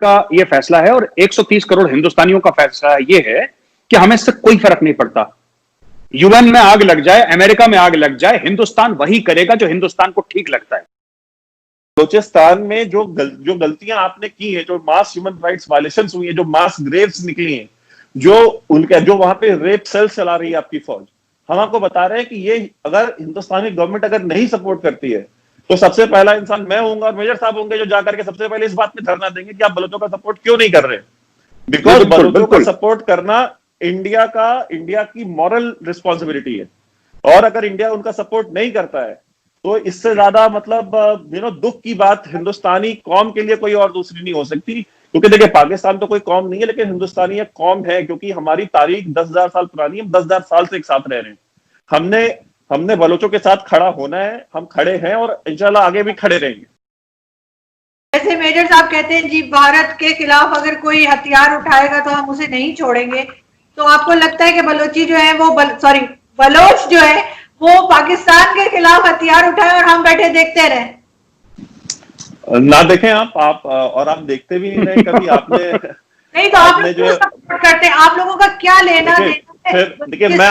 का ये फैसला है और 130 करोड़ हिंदुस्तानियों का फैसला ये है कि हमें इससे कोई फर्क नहीं पड़ता। यूएन में आग लग जाए, अमेरिका में आग लग जाए, हिंदुस्तान वही करेगा जो हिंदुस्तान को ठीक लगता है। बलूचिस्तान में जो गलतियां आपने की है, जो मास ह्यूमन राइट्स वायलेशंस हुई है, जो मास ग्रेव्स निकली हैं, जो वहां पे रेप सेल्स चला रही है आपकी फौज, हम आपको बता रहे हैं कि ये अगर हिंदुस्तानी गवर्नमेंट अगर नहीं सपोर्ट करती है तो सबसे पहला इंसान मैं होऊंगा और मेजर साहब होंगे जो जाकर के सबसे पहले इस बात में धरना देंगे कि आप बलोचों का सपोर्ट क्यों नहीं कर रहे। बिकॉज बलोचों का सपोर्ट करना इंडिया की मॉरल रिस्पॉन्सिबिलिटी है, और अगर इंडिया उनका सपोर्ट नहीं करता है तो इससे ज्यादा मतलब दुख की बात हिंदुस्तानी कौम के लिए कोई और दूसरी नहीं हो सकती। क्योंकि देखिए पाकिस्तान तो कोई कौम नहीं है, लेकिन हिंदुस्तानी एक कौम है, क्योंकि हमारी तारीख 10,000 साल पुरानी है, हम 10,000 साल से एक साथ रह रहे हैं। हमने बलोचों के साथ खड़ा होना है, हम खड़े हैं और इंशाल्लाह आगे भी खड़े रहेंगे। जैसे मेजर साहब कहते हैं जी भारत के खिलाफ अगर कोई हथियार उठाएगा तो हम उसे नहीं छोड़ेंगे, तो आपको लगता है कि बलोची जो है वो बलोच जो है वो पाकिस्तान के खिलाफ हथियार उठाए और हम बैठे देखते रहे? ना देखें आप और आप देखते भी नहीं रहे कभी आपने नहीं तो आप जो सपोर्ट करते हैं, आप लोगों का क्या लेना देना? देखिए मैं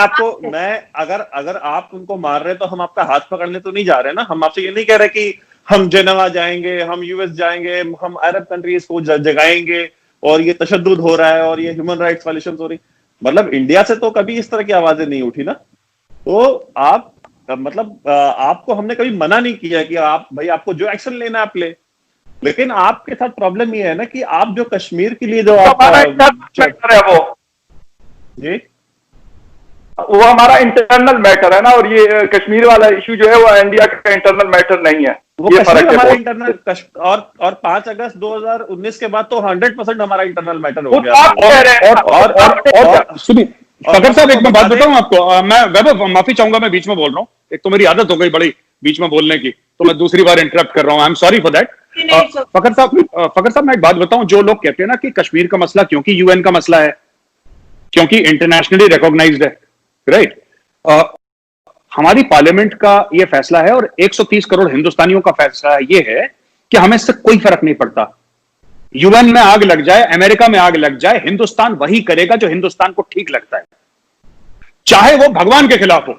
अगर आप उनको मार रहे तो हम आपका हाथ पकड़ने तो नहीं जा रहे ना। हम आपसे ये नहीं कह रहे कि हम जेनेवा जाएंगे, हम यूएस जाएंगे, हम अरब कंट्रीज को जगाएंगे और ये तशद्दुद हो रहा है और ये ह्यूमन राइट्स वायलेशन हो रही। मतलब इंडिया से तो कभी इस तरह की आवाजें नहीं उठी ना। तो आप आपको हमने कभी मना नहीं किया कि आप भाई आपको जो एक्शन लेना आप ले, लेकिन आपके साथ प्रॉब्लम ये है ना कि आप जो कश्मीर के लिए जो वो हमारा इंटरनल मैटर है ना, और ये कश्मीर वाला इशू जो है वो इंडिया का इंटरनल मैटर नहीं है। वो ये फर्क हमारा इंटरनल और 5 अगस्त 2019 के बाद तो 100% हमारा इंटरनल मैटर हो गया। और सुनिए फकर साहब, एक मैं बात बताऊं आपको, मैं वैभव माफी चाहूंगा, मैं बीच में बोल रहा हूं, एक तो मेरी आदत हो गई बड़ी बीच में बोलने की, तो मैं दूसरी बार इंटरप्ट कर रहा हूं, I am sorry for that. Fakhar साहब मैं एक बात बताऊं, जो लोग कहते हैं ना कि कश्मीर का मसला क्योंकि यूएन का मसला है, क्योंकि इंटरनेशनली रिकॉग्नाइज्ड है, राइट, हमारी पार्लियामेंट का यह फैसला है और 130 करोड़ हिंदुस्तानियों का फैसला यह है कि हमें इससे कोई फर्क नहीं पड़ता। यूएन में आग लग जाए, अमेरिका में आग लग जाए, हिंदुस्तान वही करेगा जो हिंदुस्तान को ठीक लगता है, चाहे वो भगवान के खिलाफ हो,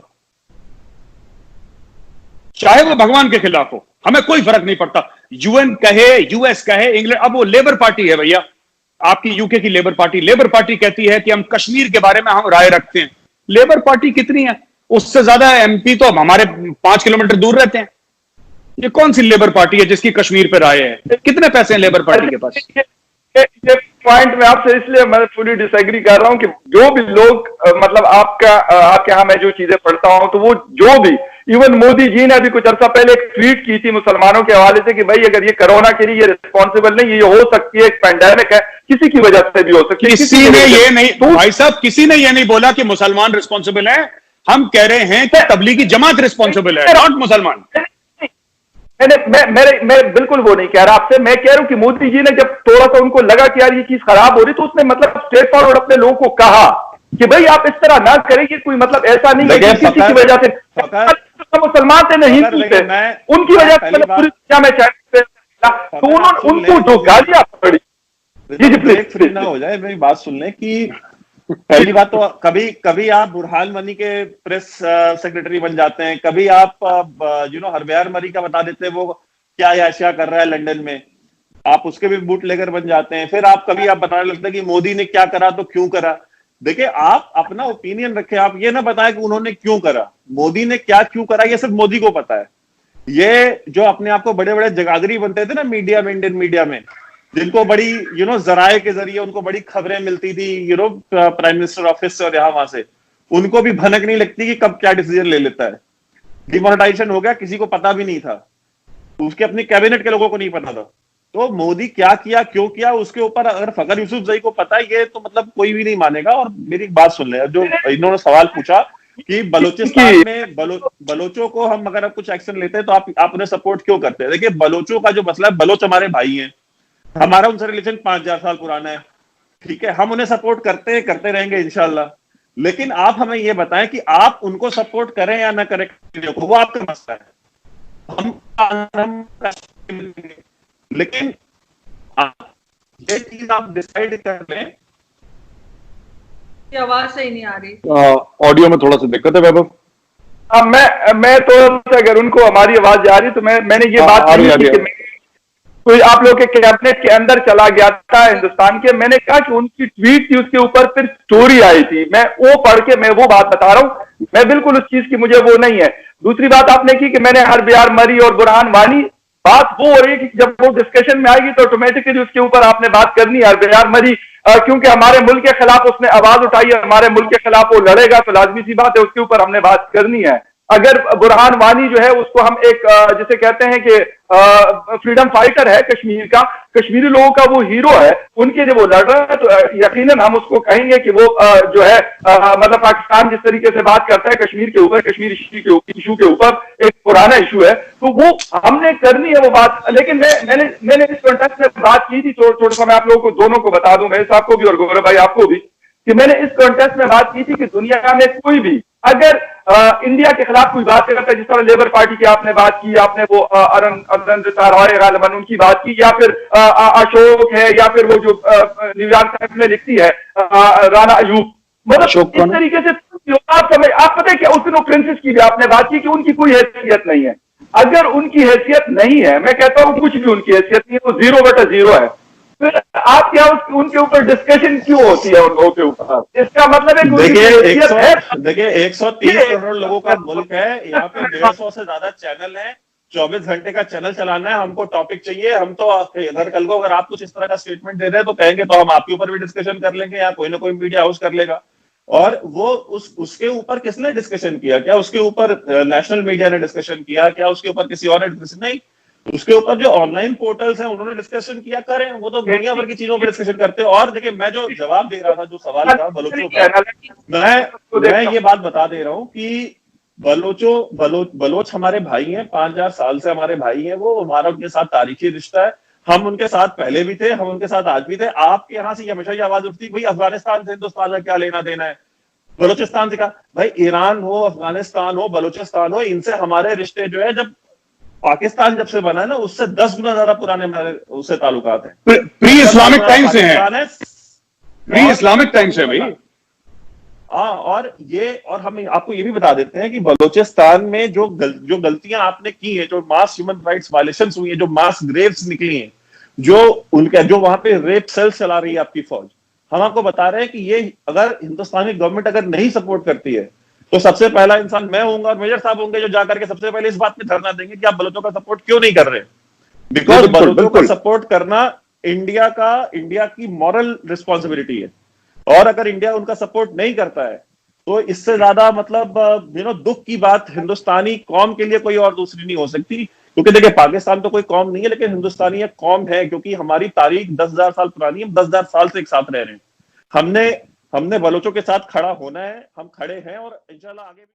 चाहे वो भगवान के खिलाफ हो, हमें कोई फर्क नहीं पड़ता। यूएन कहे, यूएस कहे, इंग्लैंड, अब वो लेबर पार्टी है भैया, आपकी यूके की लेबर पार्टी कहती है कि हम कश्मीर के बारे में हम राय रखते हैं। लेबर पार्टी कितनी है, उससे ज्यादा एमपी तो हमारे 5 किलोमीटर दूर रहते हैं। ये कौन सी लेबर पार्टी है जिसकी कश्मीर पे राय है? कितने पैसे हैं लेबर पार्टी के पास? ये पॉइंट में आपसे इसलिए मैं फुली डिसएग्री कर रहा हूं कि जो भी लोग मतलब आपके यहाँ मैं जो चीजें पढ़ता हूं, तो वो जो भी इवन मोदी जी ने अभी कुछ अर्सा पहले एक ट्वीट की थी मुसलमानों के हवाले से कि भाई अगर ये कोरोना के लिए रिस्पॉन्सिबल नहीं, ये हो सकती है, एक पैंडेमिक है, किसी की वजह से भी हो सकती है। किसी ने ये नहीं, भाई साहब किसी ने ये नहीं बोला कि मुसलमान रिस्पॉन्सिबल है, हम कह रहे हैं कि तबलीगी जमात रिस्पॉन्सिबल है, नॉट मुसलमान। मैं बिल्कुल वो नहीं कह रहा आपसे, मैं कह रहा हूं कि मोदी जी ने जब थोड़ा सा उनको लगा कि यार ये चीज खराब हो रही, तो उसने मतलब स्ट्रेट फॉरवर्ड अपने लोगों को कहा कि भाई आप इस तरह ना करेंगे, कोई मतलब ऐसा नहीं है किसी की वजह से मुसलमान थे नहीं थे, उनकी वजह से मतलब पूरी दुनिया में चाहे तो उन्होंने उनको जो गालियां पड़ी। जी प्लीज ना हो जाए, मेरी बात सुन लें कि पहली बात तो कभी आप बुरहान मनी के प्रेस सेक्रेटरी बन जाते हैं, कभी आप हरबयार मरी का बता देते हैं वो क्या याशिया कर रहा है लंदन में, आप उसके भी बूट लेकर बन जाते हैं। फिर आप बताने लगते हैं कि मोदी ने क्या करा तो क्यों करा। देखिए आप अपना ओपिनियन रखें, आप ये ना बताएं कि उन्होंने क्यों करा, मोदी ने क्या क्यों करा, ये सिर्फ मोदी को पता है। ये जो अपने आप को बड़े बड़े जगादरी बनते थे ना मीडिया में, इंडियन मीडिया में, जिनको बड़ी जराए के जरिए उनको बड़ी खबरें मिलती थी प्राइम मिनिस्टर ऑफिस से और यहाँ वहां से, उनको भी भनक नहीं लगती कि कब क्या डिसीजन ले लेता है। डिमोनेटाइजेशन हो गया, किसी को पता भी नहीं था, उसके अपनी कैबिनेट के लोगों को नहीं पता था। तो मोदी क्या किया क्यों किया उसके ऊपर अगर फकर यूसुफजई को पता है, ये तो मतलब कोई भी नहीं मानेगा। और मेरी बात सुन ले, जो इन्होंने सवाल पूछा कि बलूचिस्तान में बलोचों को हम अगर कुछ एक्शन लेते हैं तो आप उन्हें सपोर्ट क्यों करते हैं। देखिए बलोचों का जो मसला है, बलोच हमारे भाई हैं, हमारा उनसे रिलेशन 5000 साल पुराना है, ठीक है, हम उन्हें सपोर्ट करते रहेंगे इंशाल्लाह। लेकिन आप हमें यह बताएं कि आप उनको सपोर्ट करें या ना करें, वो आपका मसला है। हम लेकिन ये चीज आप डिसाइड कर लें। आवाज सही नहीं आ रही, ऑडियो में थोड़ा सा दिक्कत है वैभव। मैं तो अगर उनको हमारी आवाज आ रही तो मैंने ये बात आ रही की कि कोई आप लोग के कैबिनेट के अंदर चला गया था हिंदुस्तान के, मैंने कहा कि उनकी ट्वीट थी, उसके ऊपर फिर स्टोरी आई थी, मैं वो पढ़ के मैं वो बात बता रहा हूं, मैं बिल्कुल उस चीज की मुझे वो नहीं है। दूसरी बात आपने की कि मैंने हरबियार मरी और बुरहान वानी, बात वो हो रही है कि जब वो डिस्कशन में आएगी तो ऑटोमेटिकली उसके ऊपर आपने बात करनी है। हरबियार मरी क्योंकि हमारे मुल्क के खिलाफ उसने आवाज उठाई है, हमारे मुल्क के खिलाफ वो लड़ेगा, तो लाजमी सी बात है उसके ऊपर हमने बात करनी है। अगर बुरहान वानी जो है उसको हम एक जिसे कहते हैं कि फ्रीडम फाइटर है कश्मीर का, कश्मीरी लोगों का वो हीरो है, उनके जब वो लड़ रहा है तो यकीनन हम उसको कहेंगे कि वो जो है मतलब पाकिस्तान जिस तरीके से बात करता है कश्मीर के ऊपर, कश्मीर इशू के ऊपर, एक पुराना इशू है, तो वो हमने करनी है वो बात। लेकिन मैंने इस कॉन्टेक्स्ट में बात की थी, थोड़ा सा मैं आप लोगों को दोनों को बता दूं, मेरे साहब को भी और गौरव भाई आपको भी, कि मैंने इस कॉन्टेक्स्ट में बात की थी कि दुनिया में कोई भी अगर इंडिया के खिलाफ कोई बात करता है, जिस तरह लेबर पार्टी की आपने बात की, आपने वो अरविंद रॉय गालिबन उनकी बात की, या फिर अशोक है, या फिर वो जो न्यूयॉर्क टाइम्स में लिखती है राना अयूब, मतलब इस तरीके से आप पता है क्या उस दिन प्रिंसेस की भी आपने बात की कि उनकी कोई हैसियत नहीं है। अगर उनकी हैसियत नहीं है, मैं कहता हूं कुछ भी उनकी हैसियत नहीं है, वो 0/0 है, फिर आप क्या उनके ऊपर डिस्कशन क्यों होती है उन लोगों के ऊपर? इसका मतलब है देखिए 130 करोड़ लोगों का मुल्क है, यहाँ पे 150 से ज्यादा चैनल है, 24 घंटे का चैनल चलाना है, हमको टॉपिक चाहिए, हम तो इधर कल को अगर आप कुछ इस तरह का स्टेटमेंट दे रहे हैं तो कहेंगे तो हम आपके ऊपर भी डिस्कशन कर लेंगे, या कोई ना कोई मीडिया हाउस कर लेगा। और वो उसके ऊपर किसने डिस्कशन किया? क्या उसके ऊपर नेशनल मीडिया ने डिस्कशन किया? क्या उसके ऊपर किसी और ने डिस्कशन? नहीं, उसके ऊपर जो ऑनलाइन पोर्टल्स हैं उन्होंने डिस्कशन किया, करें, वो तो दुनिया भर की चीजों पर डिस्कशन करते हैं। और देखिए मैं जो जवाब दे रहा था, जो सवाल था बलोचों का, मैं ये बात बता दे रहा हूँ कि बलोच हमारे भाई हैं, 5000 साल से हमारे भाई हैं, वो हमारा उनके साथ तारीखी रिश्ता है, हम उनके साथ पहले भी थे, हम उनके साथ आज भी थे। आपके यहाँ से हमेशा ये आवाज उठती भाई अफगानिस्तान से हिंदुस्तान का क्या लेना देना है, बलोचिस्तान से का, भाई ईरान हो, अफगानिस्तान हो, बलोचिस्तान हो, इनसे हमारे रिश्ते जो है जब पाकिस्तान जब से बना है ना उससे 10 गुना ज्यादा पुराने हमारे उससे ताल्लुकात हैं, प्री इस्लामिक टाइम से हैं, प्री इस्लामिक टाइम से भाई। हाँ, और हम आपको ये भी बता देते हैं कि बलोचिस्तान में जो गलतियां आपने की हैं, जो मास ह्यूमन राइट्स वायलेशंस हुई है, जो मास ग्रेव्स निकली हैं, जो वहां पे रेप सेल्स चला रही है आपकी फौज, हम आपको बता रहे हैं कि ये अगर हिंदुस्तानी गवर्नमेंट अगर नहीं सपोर्ट करती है तो सबसे पहला इंसान मैं होऊंगा और मेजर साहब होंगे जो जाकर के सबसे पहले इस बात में धरना देंगे कि आप बलोचों का सपोर्ट क्यों नहीं कर रहे। बिकॉज बलोचों का सपोर्ट करना इंडिया की मॉरल रिस्पॉन्सिबिलिटी है, और अगर इंडिया उनका सपोर्ट नहीं करता है तो इससे ज्यादा मतलब दुख की बात हिंदुस्तानी कौम के लिए कोई और दूसरी नहीं हो सकती। क्योंकि देखिए पाकिस्तान तो कोई कौम नहीं है, लेकिन हिंदुस्तानी एक कौम है, क्योंकि हमारी तारीख 10,000 साल पुरानी है, 10,000 साल से एक साथ रह रहे हैं। हमने बलोचों के साथ खड़ा होना है, हम खड़े हैं और इंशाल्लाह आगे